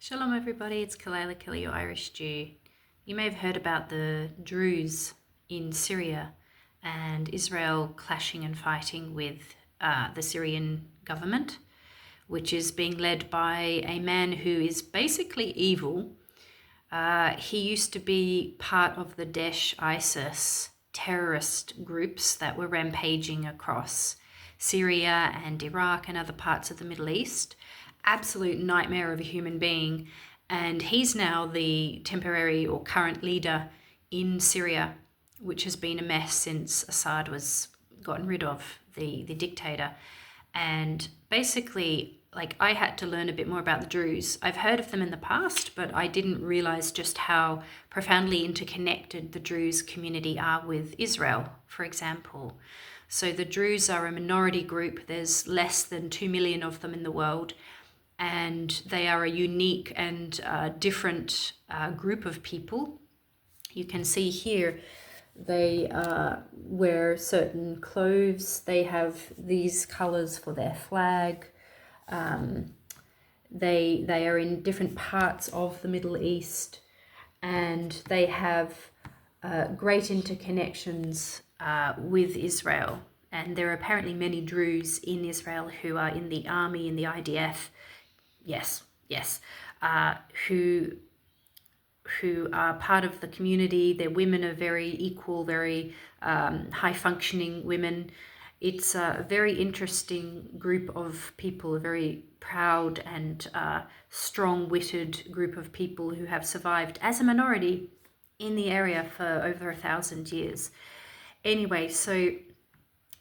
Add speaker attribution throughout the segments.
Speaker 1: Shalom everybody, it's Kalila Kelly, your Irish Jew. You may have heard about the Druze in Syria and Israel clashing and fighting with the Syrian government, which is being led by a man who is basically evil. He used to be part of the Daesh ISIS terrorist groups that were rampaging across Syria and Iraq and other parts of the Middle East. Absolute nightmare of a human being. And he's now the temporary or current leader in Syria, which has been a mess since Assad was gotten rid of, the dictator. And basically, I had to learn a bit more about the Druze. I've heard of them in the past, but I didn't realize just how profoundly interconnected the Druze community are with Israel, for example. So the Druze are a minority group. There's less than 2 million of them in the world, and they are a unique and different group of people. You can see here they wear certain clothes. They have these colors for their flag. They are in different parts of the Middle East, and they have great interconnections with Israel. And there are apparently many Druze in Israel who are in the army, in the IDF, yes, who are part of the community. Their women are very equal, very high-functioning women. It's a very interesting group of people, a very proud and strong-witted group of people who have survived as a minority in the area for over 1,000 years. Anyway, so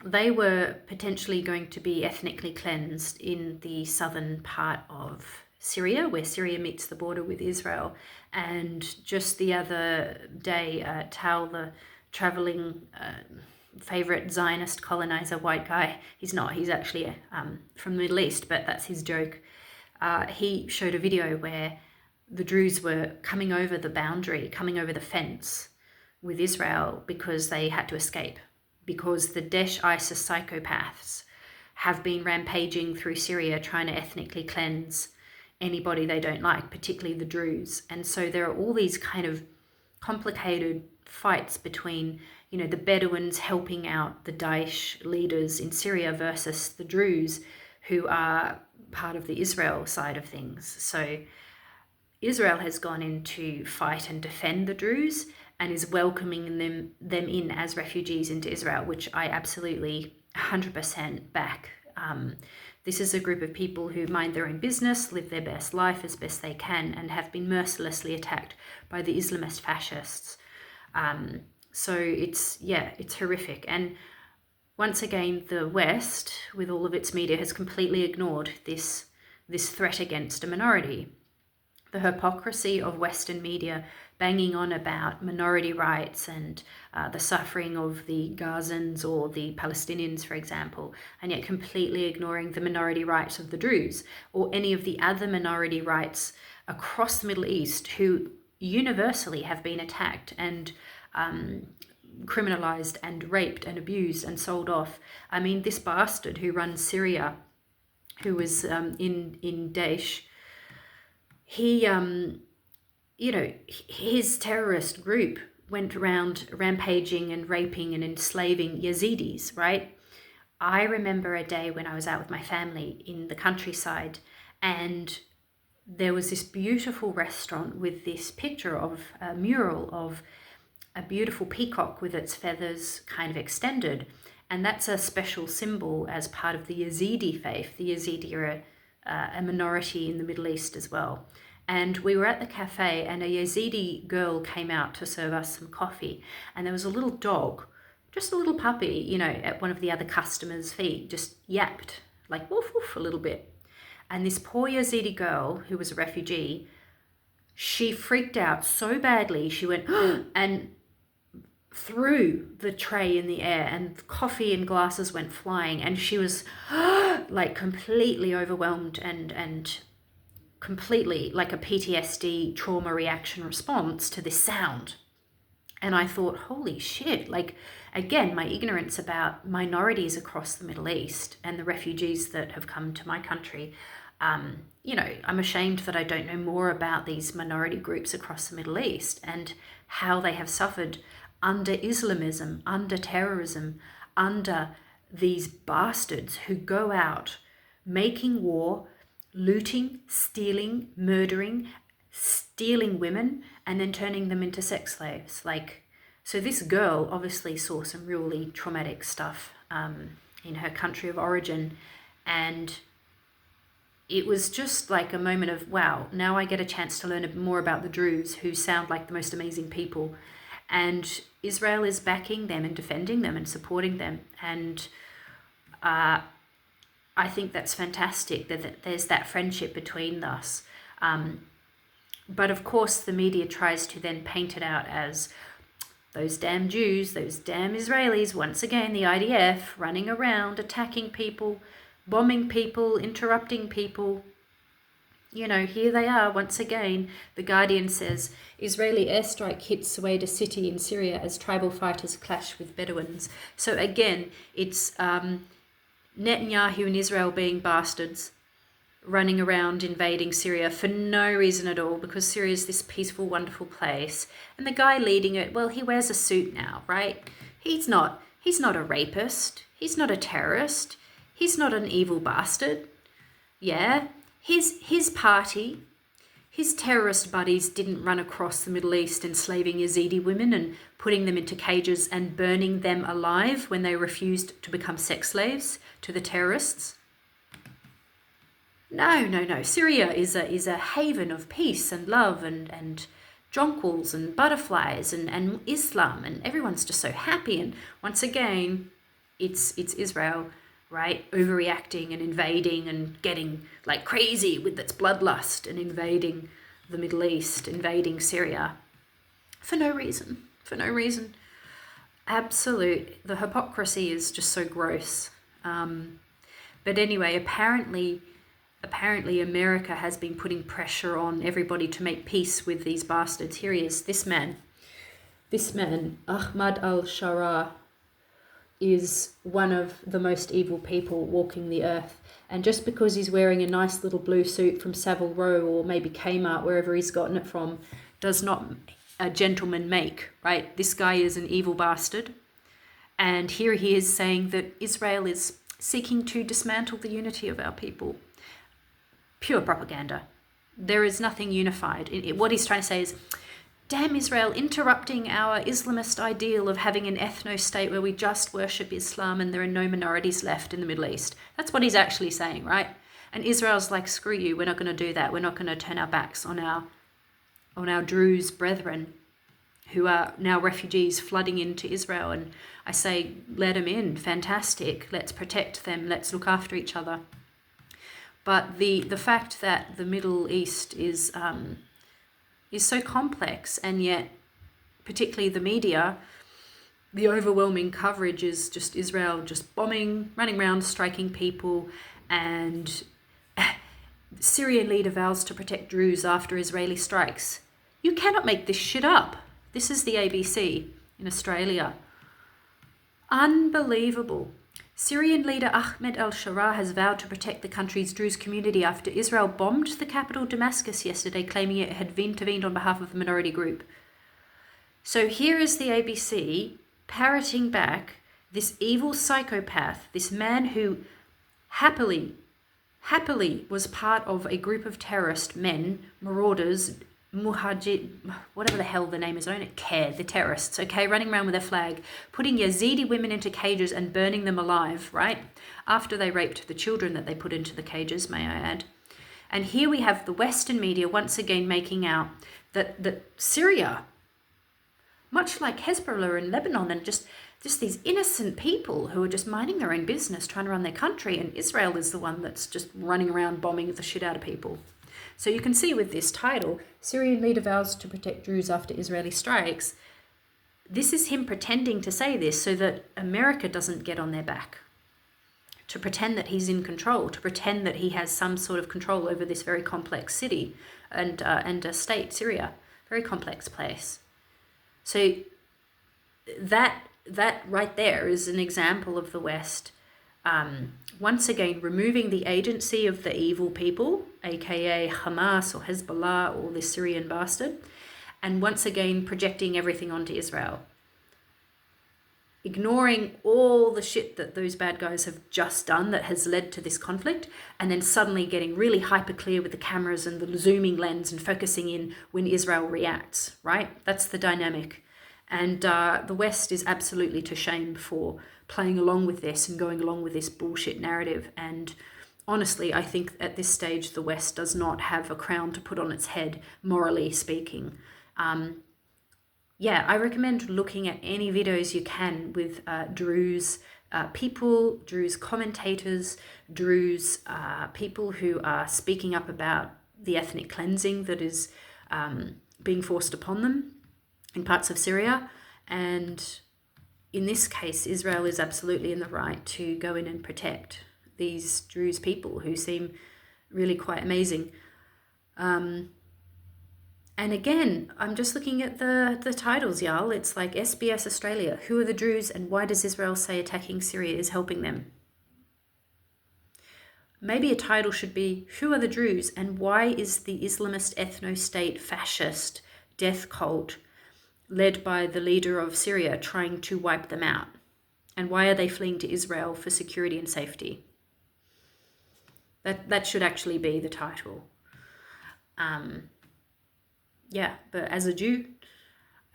Speaker 1: they were potentially going to be ethnically cleansed in the southern part of Syria, where Syria meets the border with Israel. And just the other day, Tal, the traveling favorite Zionist colonizer, white guy, he's actually from the Middle East, but that's his joke. He showed a video where the Druze were coming over the boundary, coming over the fence with Israel because they had to escape, because the Daesh ISIS psychopaths have been rampaging through Syria trying to ethnically cleanse anybody they don't like, particularly the Druze. And so there are all these kind of complicated fights between, the Bedouins helping out the Daesh leaders in Syria versus the Druze, who are part of the Israel side of things. So Israel has gone in to fight and defend the Druze and is welcoming them in as refugees into Israel, which I absolutely 100% back. This is a group of people who mind their own business, live their best life as best they can, and have been mercilessly attacked by the Islamist fascists. So it's horrific. And once again, the West, with all of its media, has completely ignored this threat against a minority. The hypocrisy of Western media banging on about minority rights and the suffering of the Gazans or the Palestinians, for example, and yet completely ignoring the minority rights of the Druze or any of the other minority rights across the Middle East who universally have been attacked and criminalized and raped and abused and sold off. I mean, this bastard who runs Syria, who was in Daesh, he, his terrorist group went around rampaging and raping and enslaving Yazidis, right? I remember a day when I was out with my family in the countryside, and there was this beautiful restaurant with this picture of a mural of a beautiful peacock with its feathers kind of extended. And that's a special symbol as part of the Yazidi faith. The Yazidi are a minority in the Middle East as well. And we were at the cafe, and a Yazidi girl came out to serve us some coffee. And there was a little dog, just a little puppy, at one of the other customers' feet, just yapped, like woof woof a little bit. And this poor Yazidi girl, who was a refugee, she freaked out so badly, she went and threw the tray in the air, and coffee and glasses went flying, and she was like completely overwhelmed and completely like a PTSD trauma reaction response to this sound. And I thought, holy shit, again, my ignorance about minorities across the Middle East and the refugees that have come to my country, I'm ashamed that I don't know more about these minority groups across the Middle East and how they have suffered under Islamism, under terrorism, under these bastards who go out making war, looting, stealing, murdering, stealing women, and then turning them into sex slaves. So this girl obviously saw some really traumatic stuff in her country of origin, and it was just like a moment of, wow, now I get a chance to learn more about the Druze, who sound like the most amazing people. And Israel is backing them and defending them and supporting them. And I think that's fantastic that there's that friendship between us. But of course, the media tries to then paint it out as those damn Jews, those damn Israelis, once again, the IDF, running around, attacking people, bombing people, interrupting people. Here they are once again. The Guardian says, Israeli airstrike hits Suwaida city in Syria as tribal fighters clash with Bedouins. So again, it's Netanyahu and Israel being bastards, running around invading Syria for no reason at all, because Syria is this peaceful, wonderful place. And the guy leading it, well, he wears a suit now, right? He's not a rapist. He's not a terrorist. He's not an evil bastard. Yeah, his party, his terrorist buddies didn't run across the Middle East enslaving Yazidi women and putting them into cages and burning them alive when they refused to become sex slaves to the terrorists. No. Syria is a haven of peace and love and jonquils and butterflies and Islam, and everyone's just so happy. And once again, it's Israel, right, overreacting and invading and getting like crazy with its bloodlust and invading the Middle East, invading Syria for no reason. The hypocrisy is just so gross. But anyway, apparently America has been putting pressure on everybody to make peace with these bastards. Here he is, this man, Ahmad al-Sharaa, is one of the most evil people walking the earth. And just because he's wearing a nice little blue suit from Savile Row or maybe Kmart, wherever he's gotten it from, does not a gentleman make, right? This guy is an evil bastard. And here he is saying that Israel is seeking to dismantle the unity of our people. Pure propaganda. There is nothing unified. What he's trying to say is, damn Israel, interrupting our Islamist ideal of having an ethno-state where we just worship Islam and there are no minorities left in the Middle East. That's what he's actually saying, right? And Israel's like, screw you, we're not going to do that. We're not going to turn our backs on our Druze brethren who are now refugees flooding into Israel. And I say, let them in, fantastic. Let's protect them. Let's look after each other. But the fact that the Middle East is so complex, and yet, particularly the media, the overwhelming coverage is just Israel just bombing, running around, striking people, and Syrian leader vows to protect Druze after Israeli strikes. You cannot make this shit up. This is the ABC in Australia. Unbelievable. Syrian leader Ahmed al-Sharaa has vowed to protect the country's Druze community after Israel bombed the capital Damascus yesterday, claiming it had intervened on behalf of the minority group. So here is the ABC parroting back this evil psychopath, this man who happily was part of a group of terrorist men, marauders, Mujahid, whatever the hell the name is, I don't care, the terrorists, okay, running around with their flag, putting Yazidi women into cages and burning them alive, right? After they raped the children that they put into the cages, may I add. And here we have the Western media once again making out that Syria, much like Hezbollah in Lebanon, and just these innocent people who are just minding their own business, trying to run their country, and Israel is the one that's just running around bombing the shit out of people. So you can see with this title, Syrian leader vows to protect Druze after Israeli strikes, this is him pretending to say this so that America doesn't get on their back, to pretend that he's in control, to pretend that he has some sort of control over this very complex city and a state, Syria, very complex place. So that right there is an example of the West once again removing the agency of the evil people, aka Hamas or Hezbollah or the Syrian bastard, and once again projecting everything onto Israel. Ignoring all the shit that those bad guys have just done that has led to this conflict, and then suddenly getting really hyper clear with the cameras and the zooming lens and focusing in when Israel reacts, right? That's the dynamic. And the West is absolutely to shame for playing along with this and going along with this bullshit narrative. And honestly, I think at this stage, the West does not have a crown to put on its head, morally speaking. Yeah, I recommend looking at any videos you can with Druze people, Druze commentators, Druze people who are speaking up about the ethnic cleansing that is being forced upon them in parts of Syria. And in this case, Israel is absolutely in the right to go in and protect these Druze people who seem really quite amazing. And again, I'm just looking at the titles, y'all. It's like SBS Australia. Who are the Druze and why does Israel say attacking Syria is helping them? Maybe a title should be, who are the Druze and why is the Islamist ethno-state fascist death cult led by the leader of Syria trying to wipe them out? And why are they fleeing to Israel for security and safety? That should actually be the title. Yeah, but as a Jew,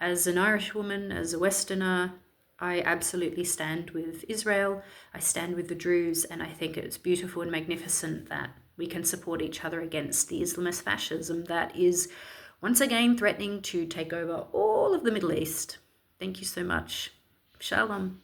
Speaker 1: as an Irish woman, as a Westerner, I absolutely stand with Israel. I stand with the Druze, and I think it's beautiful and magnificent that we can support each other against the Islamist fascism that is once again threatening to take over all of the Middle East. Thank you so much. Shalom.